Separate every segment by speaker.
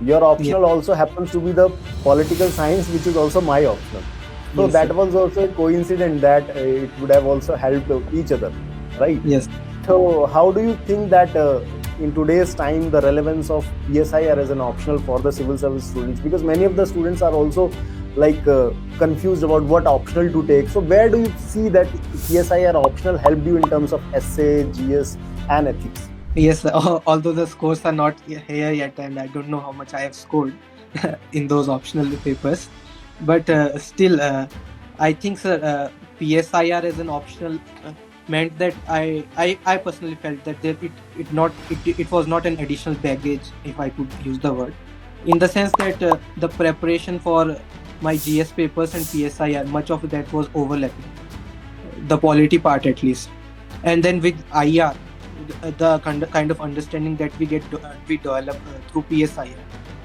Speaker 1: Your
Speaker 2: Yeah.
Speaker 1: optional also happens to be the political science, which is also my optional. So
Speaker 2: Yes, sir.
Speaker 1: that was also a coincidence that it would have also helped each other, right?
Speaker 2: Yes.
Speaker 1: So how do you think that in today's time the relevance of PSIR as an optional for the civil service students? Because many of the students are also like confused about what optional to take. So where do you see that PSIR optional helped you in terms of essay, GS, and ethics?
Speaker 2: Yes, sir. Although the scores are not here yet, and I don't know how much I have scored in those optional papers, but still, I think, sir, PSIR as an optional meant that I personally felt that it was not an additional baggage, if I could use the word, in the sense that the preparation for my GS papers and PSIR, much of that was overlapping, the polity part at least. And then with IR, the kind of understanding that we develop through PSIR,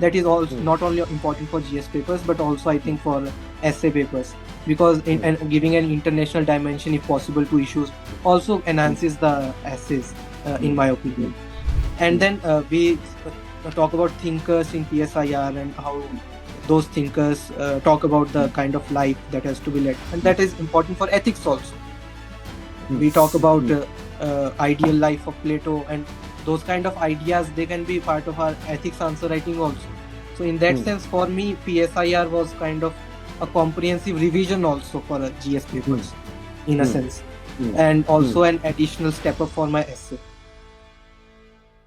Speaker 2: that is also
Speaker 1: Hmm.
Speaker 2: not only important for GS papers but also I think for essay papers, because
Speaker 1: Hmm.
Speaker 2: and giving an international dimension if possible to issues also enhances the essays, in my opinion. And then we talk about thinkers in PSIR and how those thinkers talk about the kind of life that has to be led, and that is important for ethics also.
Speaker 1: Hmm.
Speaker 2: We talk about
Speaker 1: Hmm.
Speaker 2: ideal life of Plato, and those kind of ideas, they can be part of our ethics answer writing also. So in that
Speaker 1: Hmm.
Speaker 2: sense, for me, PSIR was kind of a comprehensive revision also for GS
Speaker 1: Hmm.
Speaker 2: papers, in a
Speaker 1: Hmm.
Speaker 2: sense,
Speaker 1: Hmm.
Speaker 2: and
Speaker 1: Hmm.
Speaker 2: also an additional step up for my essay.